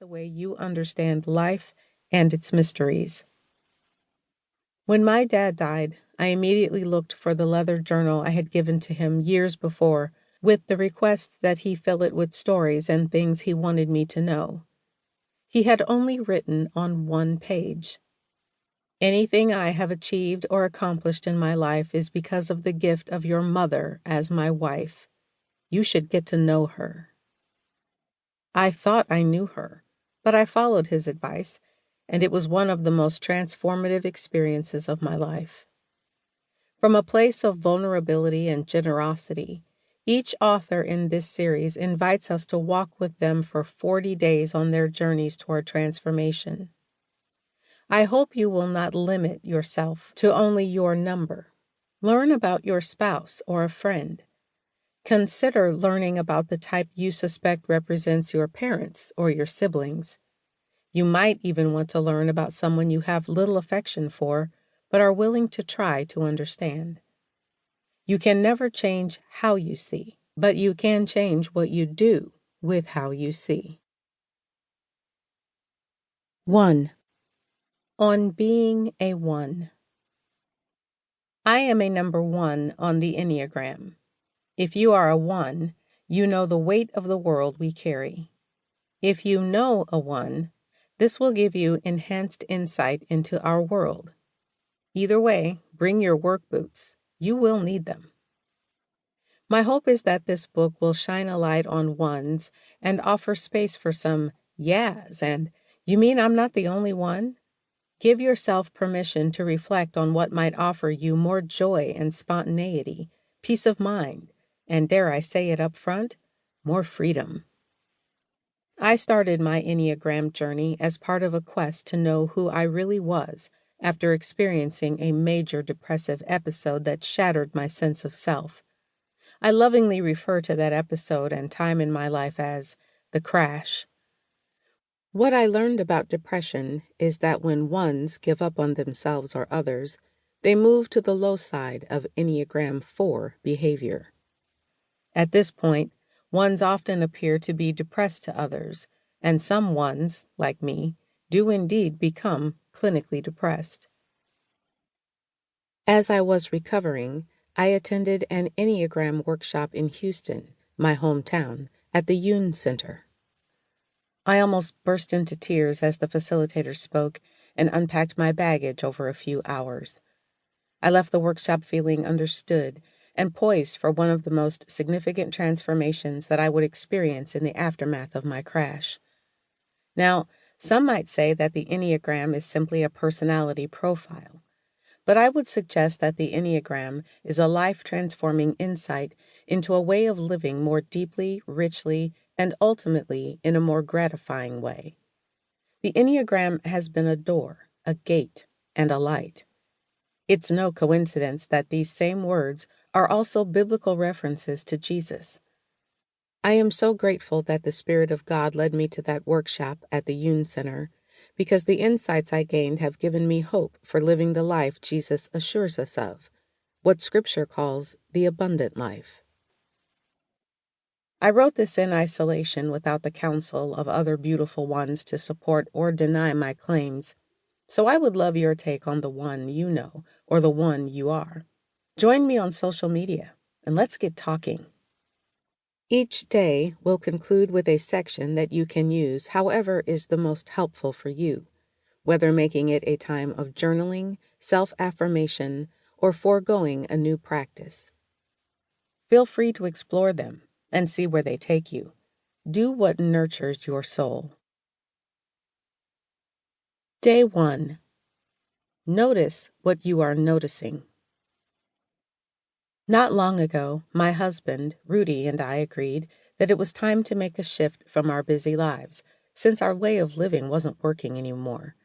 the way you understand life and its mysteries. When my dad died, I immediately looked for the leather journal I had given to him years before, with the request that he fill it with stories and things he wanted me to know. He had only written on one page. Anything I have achieved or accomplished in my life is because of the gift of your mother as my wife. You should get to know her. I thought I knew her, but I followed his advice, and it was one of the most transformative experiences of my life. From a place of vulnerability and generosity, each author in this series invites us to walk with them for 40 days on their journeys toward transformation. I hope you will not limit yourself to only your number. Learn about your spouse or a friend. Consider learning about the type you suspect represents your parents or your siblings. You might even want to learn about someone you have little affection for, but are willing to try to understand. You can never change how you see, but you can change what you do with how you see. 1. On being a 1. I am a number 1 on the Enneagram. If you are a 1, you know the weight of the world we carry. If you know a 1, this will give you enhanced insight into our world. Either way, bring your work boots. You will need them. My hope is that this book will shine a light on 1s and offer space for some yeahs and, you mean I'm not the only one? Give yourself permission to reflect on what might offer you more joy and spontaneity, peace of mind, and dare I say it up front, more freedom. I started my Enneagram journey as part of a quest to know who I really was after experiencing a major depressive episode that shattered my sense of self. I lovingly refer to that episode and time in my life as the crash. What I learned about depression is that when 1s give up on themselves or others, they move to the low side of Enneagram 4 behavior. At this point, 1s often appear to be depressed to others, and some 1s, like me, do indeed become clinically depressed. As I was recovering, I attended an Enneagram workshop in Houston, my hometown, at the Yoon Center. I almost burst into tears as the facilitator spoke and unpacked my baggage over a few hours. I left the workshop feeling understood and poised for one of the most significant transformations that I would experience in the aftermath of my crash. Now, some might say that the Enneagram is simply a personality profile, but I would suggest that the Enneagram is a life-transforming insight into a way of living more deeply, richly, and ultimately in a more gratifying way. The Enneagram has been a door, a gate, and a light. It's no coincidence that these same words are also biblical references to Jesus. I am so grateful that the Spirit of God led me to that workshop at the Yoon Center, because the insights I gained have given me hope for living the life Jesus assures us of, what Scripture calls the abundant life. I wrote this in isolation without the counsel of other beautiful 1s to support or deny my claims, so I would love your take on the 1 you know or the 1 you are. Join me on social media, and let's get talking. Each day will conclude with a section that you can use however is the most helpful for you, whether making it a time of journaling, self-affirmation, or foregoing a new practice. Feel free to explore them and see where they take you. Do what nurtures your soul. Day 1. Notice what you are noticing. Not long ago, my husband, Rudy, and I agreed that it was time to make a shift from our busy lives, since our way of living wasn't working anymore.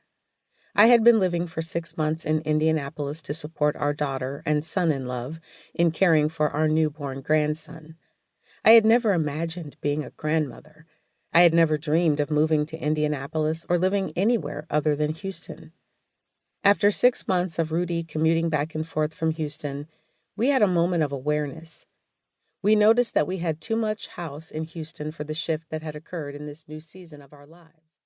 I had been living for 6 months in Indianapolis to support our daughter and son-in-law in caring for our newborn grandson. I had never imagined being a grandmother. I had never dreamed of moving to Indianapolis or living anywhere other than Houston. After 6 months of Rudy commuting back and forth from Houston, we had a moment of awareness. We noticed that we had too much house in Houston for the shift that had occurred in this new season of our lives.